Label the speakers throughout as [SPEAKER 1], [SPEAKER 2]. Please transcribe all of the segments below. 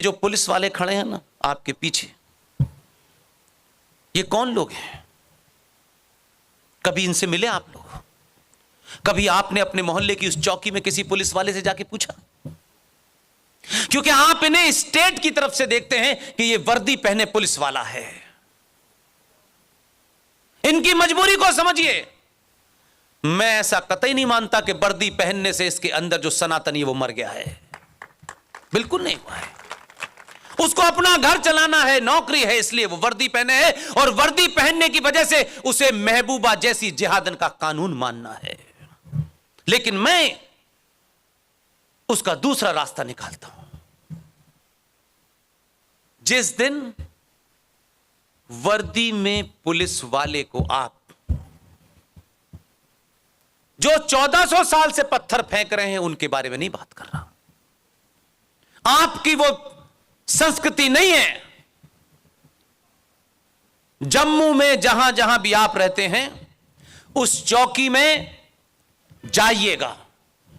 [SPEAKER 1] जो पुलिस वाले खड़े हैं ना आपके पीछे, ये कौन लोग हैं? कभी इनसे मिले आप लोग? कभी आपने अपने मोहल्ले की उस चौकी में किसी पुलिस वाले से जाके पूछा? क्योंकि आप इन्हें स्टेट की तरफ से देखते हैं कि ये वर्दी पहने पुलिस वाला है। इनकी मजबूरी को समझिए। मैं ऐसा कतई नहीं मानता कि वर्दी पहनने से इसके अंदर जो सनातनी है वो मर गया है। बिल्कुल नहीं हुआ है। उसको अपना घर चलाना है, नौकरी है, इसलिए वो वर्दी पहने है, और वर्दी पहनने की वजह से उसे महबूबा जैसी जिहादन का कानून मानना है। लेकिन मैं उसका दूसरा रास्ता निकालता हूं। जिस दिन वर्दी में पुलिस वाले को आप जो 1400 साल से पत्थर फेंक रहे हैं उनके बारे में नहीं बात कर रहा। आपकी वो संस्कृति नहीं है। जम्मू में जहां जहां भी आप रहते हैं उस चौकी में जाइएगा।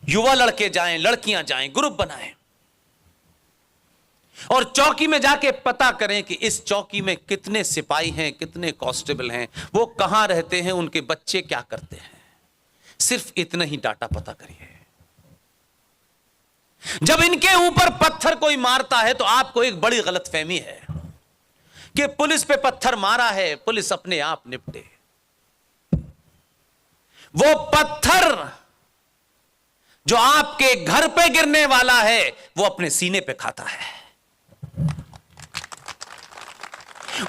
[SPEAKER 1] युवा लड़के जाएं, लड़कियां जाएं, ग्रुप बनाएं और चौकी में जाके पता करें कि इस चौकी में कितने सिपाही हैं, कितने कांस्टेबल हैं, वो कहां रहते हैं, उनके बच्चे क्या करते हैं। सिर्फ इतना ही डाटा पता करिए। जब इनके ऊपर पत्थर कोई मारता है तो आपको एक बड़ी गलतफहमी है कि पुलिस पे पत्थर मारा है, पुलिस अपने आप निपटे। वो पत्थर जो आपके घर पे गिरने वाला है वो अपने सीने पे खाता है।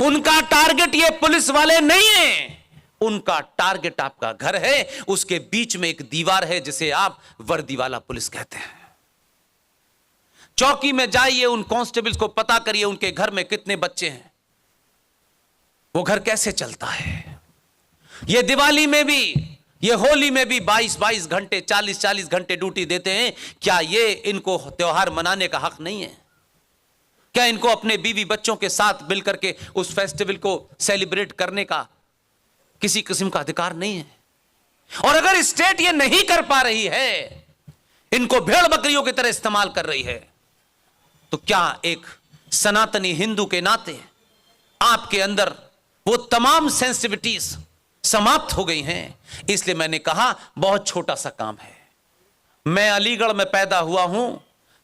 [SPEAKER 1] उनका टारगेट ये पुलिस वाले नहीं है, उनका टारगेट आपका घर है। उसके बीच में एक दीवार है जिसे आप वर्दी वाला पुलिस कहते हैं। चौकी में जाइए, उन कांस्टेबल्स को पता करिए उनके घर में कितने बच्चे हैं, वो घर कैसे चलता है। ये दिवाली में भी, ये होली में भी 22-22 घंटे, 40-40 घंटे ड्यूटी देते हैं। क्या ये इनको त्योहार मनाने का हक नहीं है? क्या इनको अपने बीवी बच्चों के साथ मिलकर के उस फेस्टिवल को सेलिब्रेट करने का किसी किस्म का अधिकार नहीं है? और अगर स्टेट ये नहीं कर पा रही है, इनको भेड़ बकरियों की तरह इस्तेमाल कर रही है, तो क्या एक सनातनी हिंदू के नाते आपके अंदर वो तमाम सेंसिटिविटीज समाप्त हो गई हैं? इसलिए मैंने कहा बहुत छोटा सा काम है। मैं अलीगढ़ में पैदा हुआ हूं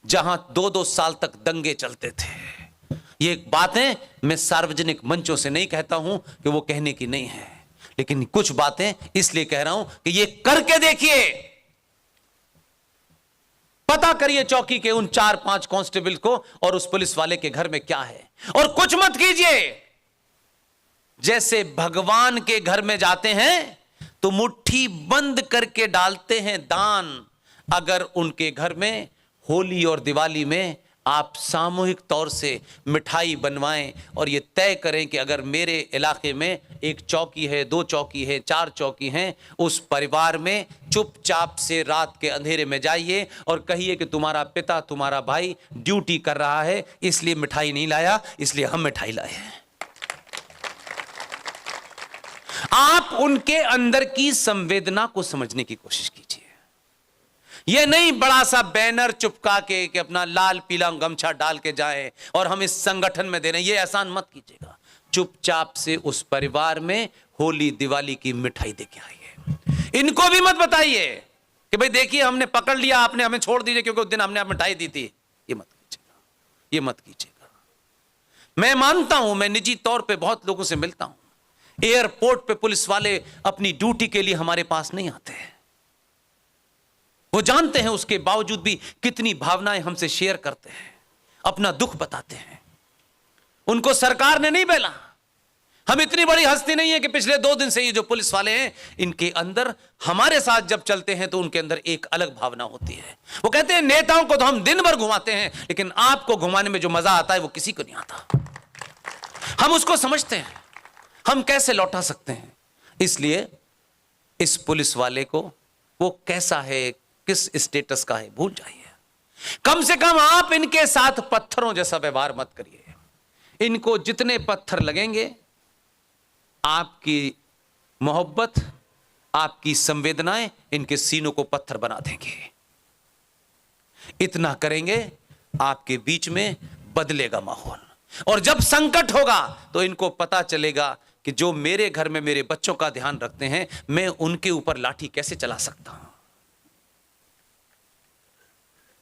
[SPEAKER 1] जहां 2-2 साल तक दंगे चलते थे। ये बातें मैं सार्वजनिक मंचों से नहीं कहता हूं कि वो कहने की नहीं है, लेकिन कुछ बातें इसलिए कह रहा हूं कि ये करके देखिए। पता करिए चौकी के उन 4-5 कांस्टेबल को और उस पुलिस वाले के घर में क्या है, और कुछ मत कीजिए। जैसे भगवान के घर में जाते हैं तो मुट्ठी बंद करके डालते हैं दान। अगर उनके घर में होली और दिवाली में आप सामूहिक तौर से मिठाई बनवाएं और ये तय करें कि अगर मेरे इलाके में 1 चौकी है, 2 चौकी है, 4 चौकी हैं, उस परिवार में चुपचाप से रात के अंधेरे में जाइए और कहिए कि तुम्हारा पिता, तुम्हारा भाई ड्यूटी कर रहा है, इसलिए मिठाई नहीं लाया, इसलिए हम मिठाई लाए हैं। आप उनके अंदर की संवेदना को समझने की कोशिश कीजिए। यह नहीं बड़ा सा बैनर चिपका के कि अपना लाल पीला गमछा डाल के जाएं और हम इस संगठन में दे रहे हैं, ये एहसान मत कीजिएगा। चुपचाप से उस परिवार में होली दिवाली की मिठाई दे के आइए। इनको भी मत बताइए कि भाई देखिए हमने पकड़ लिया, आपने हमें छोड़ दीजिए क्योंकि उस दिन हमने आप मिठाई दी थी। ये मत कीजिएगा, ये मत कीजिएगा। मैं मानता हूं, मैं निजी तौर पर बहुत लोगों से मिलता हूं, एयरपोर्ट पे पुलिस वाले अपनी ड्यूटी के लिए हमारे पास नहीं आते हैं। वो जानते हैं उसके बावजूद भी कितनी भावनाएं हमसे शेयर करते हैं, अपना दुख बताते हैं। उनको सरकार ने नहीं बेला। हम इतनी बड़ी हस्ती नहीं है कि पिछले 2 दिन से ये जो पुलिस वाले हैं, इनके अंदर हमारे साथ जब चलते हैं तो उनके अंदर एक अलग भावना होती है। वो कहते हैं नेताओं को तो हम दिन भर घुमाते हैं, लेकिन आपको घुमाने में जो मजा आता है वो किसी को नहीं आता। हम उसको समझते हैं, हम कैसे लौटा सकते हैं। इसलिए इस पुलिस वाले को वो कैसा है, किस स्टेटस का है, भूल जाइए। कम से कम आप इनके साथ पत्थरों जैसा व्यवहार मत करिए। इनको जितने पत्थर लगेंगे, आपकी मोहब्बत, आपकी संवेदनाएं इनके सीनों को पत्थर बना देंगे। इतना करेंगे, आपके बीच में बदलेगा माहौल। और जब संकट होगा तो इनको पता चलेगा कि जो मेरे घर में मेरे बच्चों का ध्यान रखते हैं, मैं उनके ऊपर लाठी कैसे चला सकता हूं।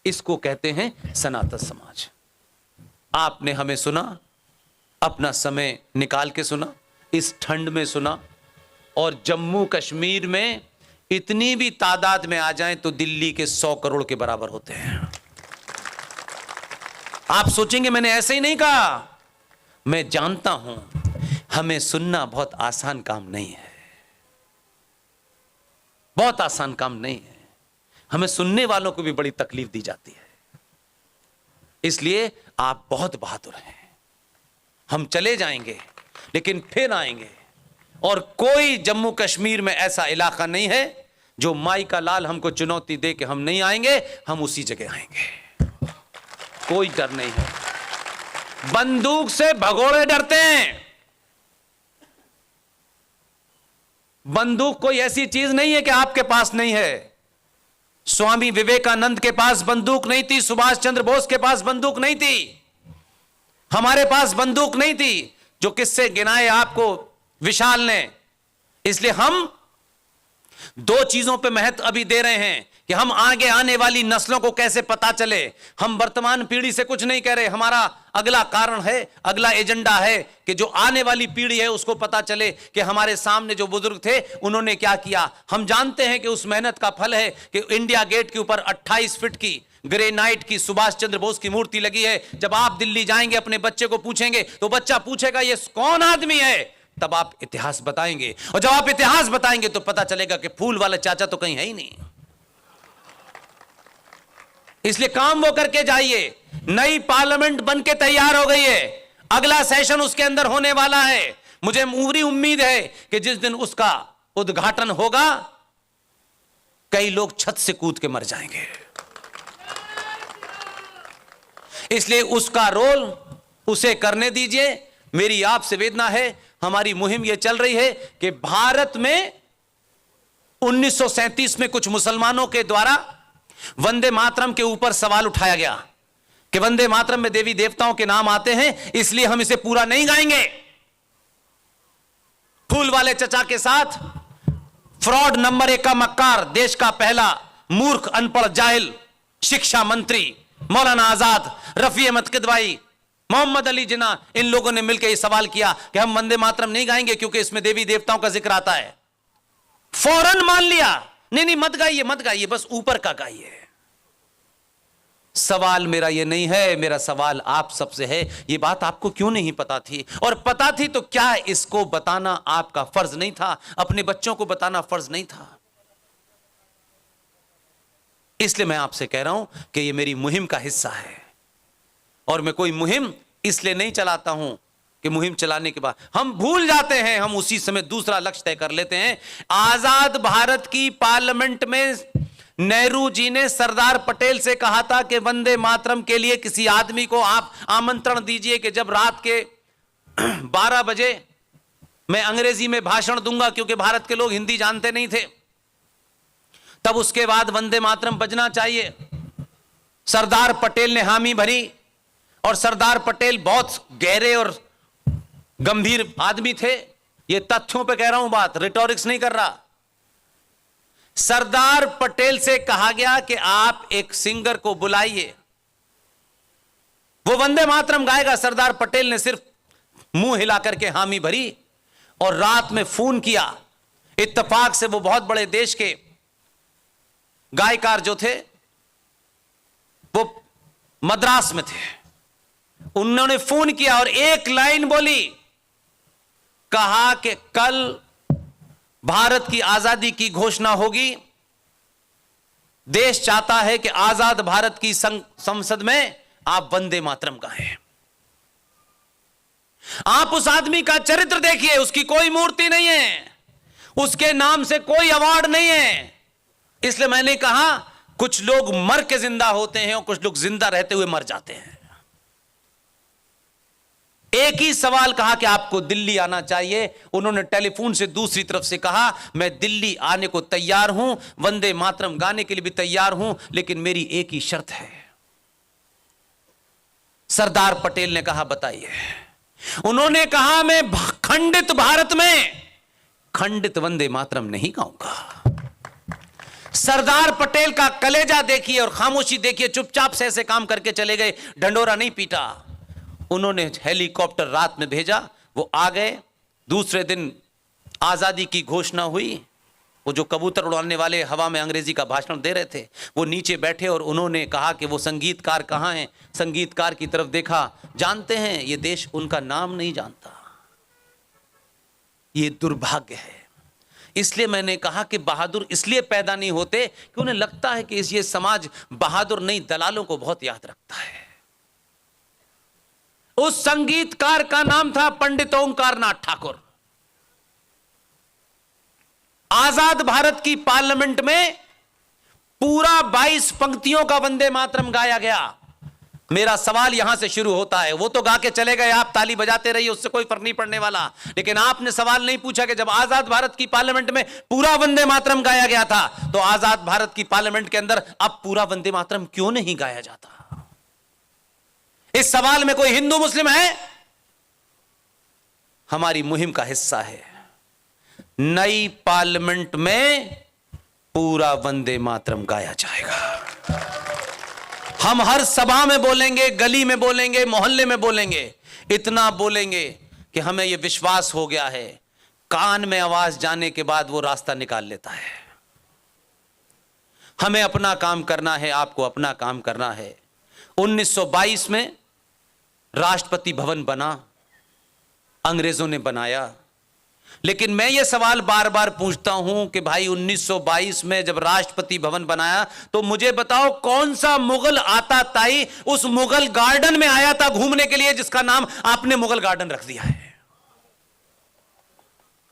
[SPEAKER 1] इसको कहते हैं सनातन समाज। आपने हमें सुना, अपना समय निकाल के सुना, इस ठंड में सुना, और जम्मू कश्मीर में इतनी भी तादाद में आ जाएं तो दिल्ली के 100 करोड़ के बराबर होते हैं। आप सोचेंगे मैंने ऐसे ही नहीं कहा, मैं जानता हूं हमें सुनना बहुत आसान काम नहीं है, बहुत आसान काम नहीं है। हमें सुनने वालों को भी बड़ी तकलीफ दी जाती है। इसलिए आप बहुत बहादुर हैं। हम चले जाएंगे लेकिन फिर आएंगे, और कोई जम्मू कश्मीर में ऐसा इलाका नहीं है जो माई का लाल हमको चुनौती दे कि हम नहीं आएंगे, हम उसी जगह आएंगे। कोई डर नहीं है। बंदूक से भगोड़े डरते हैं। बंदूक कोई ऐसी चीज नहीं है कि आपके पास नहीं है। स्वामी विवेकानंद के पास बंदूक नहीं थी, सुभाष चंद्र बोस के पास बंदूक नहीं थी, हमारे पास बंदूक नहीं थी। जो किस्से गिनाए आपको विशाल ने, इसलिए हम दो चीजों पे महत्व अभी दे रहे हैं कि हम आगे आने वाली नस्लों को कैसे पता चले। हम वर्तमान पीढ़ी से कुछ नहीं कह रहे, हमारा अगला कारण है, अगला एजेंडा है कि जो आने वाली पीढ़ी है उसको पता चले कि हमारे सामने जो बुजुर्ग थे उन्होंने क्या किया। हम जानते हैं कि उस मेहनत का फल है कि इंडिया गेट के ऊपर 28 फीट की ग्रेनाइट की सुभाष चंद्र बोस की मूर्ति लगी है। जब आप दिल्ली जाएंगे, अपने बच्चे को पूछेंगे तो बच्चा पूछेगा ये कौन आदमी है, तब आप इतिहास बताएंगे। और जब आप इतिहास बताएंगे तो पता चलेगा कि फूल वाले चाचा तो कहीं है ही नहीं। इसलिए काम वो करके जाइए। नई पार्लियामेंट बनके तैयार हो गई है, अगला सेशन उसके अंदर होने वाला है। मुझे पूरी उम्मीद है कि जिस दिन उसका उद्घाटन होगा कई लोग छत से कूद के मर जाएंगे। इसलिए उसका रोल उसे करने दीजिए। मेरी आपसे वेदना है, हमारी मुहिम यह चल रही है कि भारत में 1937 में कुछ मुसलमानों के द्वारा वंदे मातरम के ऊपर सवाल उठाया गया कि वंदे मातरम में देवी देवताओं के नाम आते हैं, इसलिए हम इसे पूरा नहीं गाएंगे। फूल वाले चचा के साथ फ्रॉड नंबर 1 का मक्कार, देश का पहला मूर्ख अनपढ़ जाहिल शिक्षा मंत्री मौलाना आजाद, रफी अहमद किदवाई, मोहम्मद अली जिन्ना, इन लोगों ने मिलकर यह सवाल किया कि हम वंदे मातरम नहीं गाएंगे क्योंकि इसमें देवी देवताओं का जिक्र आता है। फौरन मान लिया, नहीं मत गाइए मत गाइए, बस ऊपर का गाइए। सवाल मेरा ये नहीं है, मेरा सवाल आप सबसे है, ये बात आपको क्यों नहीं पता थी? और पता थी तो क्या इसको बताना आपका फर्ज नहीं था? अपने बच्चों को बताना फर्ज नहीं था? इसलिए मैं आपसे कह रहा हूं कि ये मेरी मुहिम का हिस्सा है। और मैं कोई मुहिम इसलिए नहीं चलाता हूं कि मुहिम चलाने के बाद हम भूल जाते हैं, हम उसी समय दूसरा लक्ष्य तय कर लेते हैं। आजाद भारत की पार्लियामेंट में नेहरू जी ने सरदार पटेल से कहा था कि वंदे मातरम के लिए किसी आदमी को आप आमंत्रण दीजिए कि जब रात के 12 बजे मैं अंग्रेजी में भाषण दूंगा, क्योंकि भारत के लोग हिंदी जानते नहीं थे, तब उसके बाद वंदे मातरम बजना चाहिए। सरदार पटेल ने हामी भरी, और सरदार पटेल बहुत गहरे और गंभीर आदमी थे। ये तथ्यों पे कह रहा हूं बात, रिटोरिक्स नहीं कर रहा। सरदार पटेल से कहा गया कि आप एक सिंगर को बुलाइए, वो वंदे मातरम गाएगा। सरदार पटेल ने सिर्फ मुंह हिला करके हामी भरी और रात में फोन किया। इत्तेफाक से वो बहुत बड़े देश के गायकार जो थे वो मद्रास में थे, उन्होंने फोन किया और एक लाइन बोली, कहा कि कल भारत की आजादी की घोषणा होगी, देश चाहता है कि आजाद भारत की संसद में आप वंदे मातरम गाएं। आप उस आदमी का चरित्र देखिए, उसकी कोई मूर्ति नहीं है, उसके नाम से कोई अवार्ड नहीं है। इसलिए मैंने कहा कुछ लोग मर के जिंदा होते हैं और कुछ लोग जिंदा रहते हुए मर जाते हैं। एक ही सवाल कहा कि आपको दिल्ली आना चाहिए। उन्होंने टेलीफोन से दूसरी तरफ से कहा मैं दिल्ली आने को तैयार हूं, वंदे मातरम गाने के लिए भी तैयार हूं, लेकिन मेरी एक ही शर्त है। सरदार पटेल ने कहा बताइए। उन्होंने कहा मैं खंडित भारत में खंडित वंदे मातरम नहीं गाऊंगा। सरदार पटेल का कलेजा देखिए और खामोशी देखिए, चुपचाप से ऐसे काम करके चले गए, ढंडोरा नहीं पीटा। उन्होंने हेलीकॉप्टर रात में भेजा, वो आ गए। दूसरे दिन आजादी की घोषणा हुई। वो जो कबूतर उड़ाने वाले हवा में अंग्रेजी का भाषण दे रहे थे, वो नीचे बैठे और उन्होंने कहा कि वो संगीतकार कहाँ हैं। संगीतकार की तरफ देखा, जानते हैं ये देश उनका नाम नहीं जानता। ये दुर्भाग्य है। इसलिए मैंने कहा कि बहादुर इसलिए पैदा नहीं होते कि उन्हें लगता है कि ये समाज बहादुर नहीं, दलालों को बहुत याद रखता है। उस संगीतकार का नाम था पंडित ओंकार नाथ ठाकुर। आजाद भारत की पार्लियामेंट में पूरा 22 पंक्तियों का वंदे मातरम गाया गया। मेरा सवाल यहां से शुरू होता है। वो तो गा के चले गए, आप ताली बजाते रहिए, उससे कोई फर्क नहीं पड़ने वाला। लेकिन आपने सवाल नहीं पूछा कि जब आजाद भारत की पार्लियामेंट में पूरा वंदे मातरम गाया गया था, तो आजाद भारत की पार्लियामेंट के अंदर अब पूरा वंदे मातरम क्यों नहीं गाया जाता? इस सवाल में कोई हिंदू मुस्लिम है? हमारी मुहिम का हिस्सा है। नई पार्लियामेंट में पूरा वंदे मातरम गाया जाएगा। हम हर सभा में बोलेंगे, गली में बोलेंगे, मोहल्ले में बोलेंगे। इतना बोलेंगे कि हमें यह विश्वास हो गया है, कान में आवाज जाने के बाद वो रास्ता निकाल लेता है। हमें अपना काम करना है, आपको अपना काम करना है। 1922 में राष्ट्रपति भवन बना, अंग्रेजों ने बनाया। लेकिन मैं ये सवाल बार बार पूछता हूं कि भाई 1922 में जब राष्ट्रपति भवन बनाया, तो मुझे बताओ कौन सा मुगल आता ताई उस मुगल गार्डन में आया था घूमने के लिए जिसका नाम आपने मुगल गार्डन रख दिया है?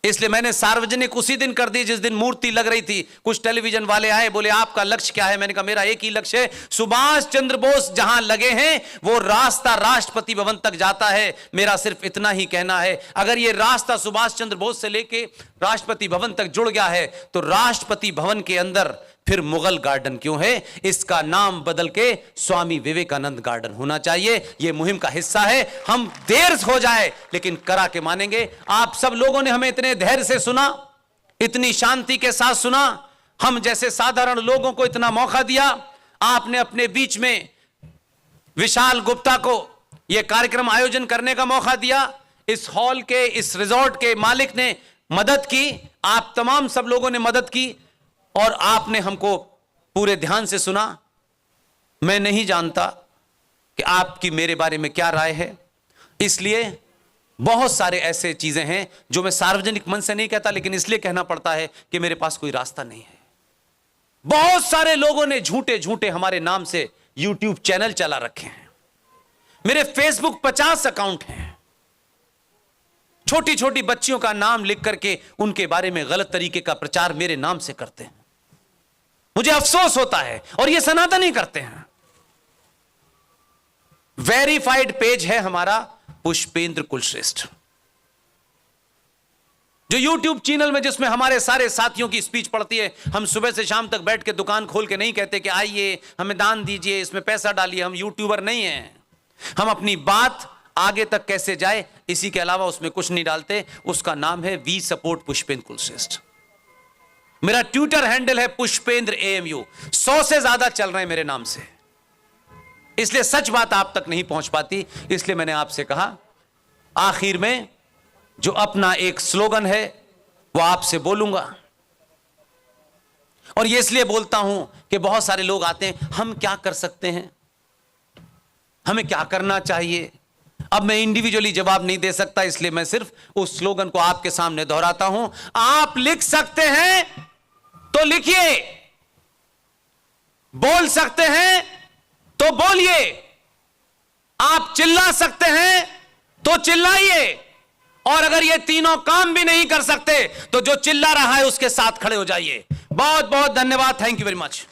[SPEAKER 1] इसलिए मैंने सार्वजनिक उसी दिन कर दी जिस दिन मूर्ति लग रही थी। कुछ टेलीविजन वाले आए, बोले आपका लक्ष्य क्या है? मैंने कहा मेरा एक ही लक्ष्य है, सुभाष चंद्र बोस जहां लगे हैं वो रास्ता राष्ट्रपति भवन तक जाता है। मेरा सिर्फ इतना ही कहना है, अगर ये रास्ता सुभाष चंद्र बोस से लेके राष्ट्रपति भवन तक जुड़ गया है, तो राष्ट्रपति भवन के अंदर फिर मुगल गार्डन क्यों है? इसका नाम बदल के स्वामी विवेकानंद गार्डन होना चाहिए। यह मुहिम का हिस्सा है। हम देर हो जाए लेकिन करा के मानेंगे। आप सब लोगों ने हमें इतने धैर्य से सुना, इतनी शांति के साथ सुना, हम जैसे साधारण लोगों को इतना मौका दिया। आपने अपने बीच में विशाल गुप्ता को यह कार्यक्रम आयोजन करने का मौका दिया। इस हॉल के, इस रिजॉर्ट के मालिक ने मदद की, आप तमाम सब लोगों ने मदद की और आपने हमको पूरे ध्यान से सुना। मैं नहीं जानता कि आपकी मेरे बारे में क्या राय है, इसलिए बहुत सारे ऐसे चीजें हैं जो मैं सार्वजनिक मंच से नहीं कहता, लेकिन इसलिए कहना पड़ता है कि मेरे पास कोई रास्ता नहीं है। बहुत सारे लोगों ने झूठे झूठे हमारे नाम से YouTube चैनल चला रखे हैं। मेरे Facebook 50 अकाउंट हैं। छोटी छोटी बच्चियों का नाम लिख करके उनके बारे में गलत तरीके का प्रचार मेरे नाम से करते हैं। मुझे अफसोस होता है, और ये सनातन ही करते हैं। वेरीफाइड पेज है हमारा पुष्पेंद्र कुलश्रेष्ठ, जो YouTube चैनल में, जिसमें हमारे सारे साथियों की स्पीच पड़ती है। हम सुबह से शाम तक बैठ के दुकान खोल के नहीं कहते कि आइए हमें दान दीजिए, इसमें पैसा डालिए। हम यूट्यूबर नहीं हैं। हम अपनी बात आगे तक कैसे जाए इसी के अलावा उसमें कुछ नहीं डालते। उसका नाम है वी सपोर्ट पुष्पेंद्र कुलश्रेष्ठ। मेरा ट्विटर हैंडल है पुष्पेंद्र AMU। 100 से ज्यादा चल रहे हैं मेरे नाम से, इसलिए सच बात आप तक नहीं पहुंच पाती। इसलिए मैंने आपसे कहा आखिर में जो अपना एक स्लोगन है वो आपसे बोलूंगा। और ये इसलिए बोलता हूं कि बहुत सारे लोग आते हैं, हम क्या कर सकते हैं, हमें क्या करना चाहिए। अब मैं इंडिविजुअली जवाब नहीं दे सकता, इसलिए मैं सिर्फ उस स्लोगन को आपके सामने दोहराता हूं। आप लिख सकते हैं तो लिखिए, बोल सकते हैं तो बोलिए, आप चिल्ला सकते हैं तो चिल्लाइए, और अगर ये तीनों काम भी नहीं कर सकते तो जो चिल्ला रहा है उसके साथ खड़े हो जाइए। बहुत बहुत धन्यवाद। Thank you very much.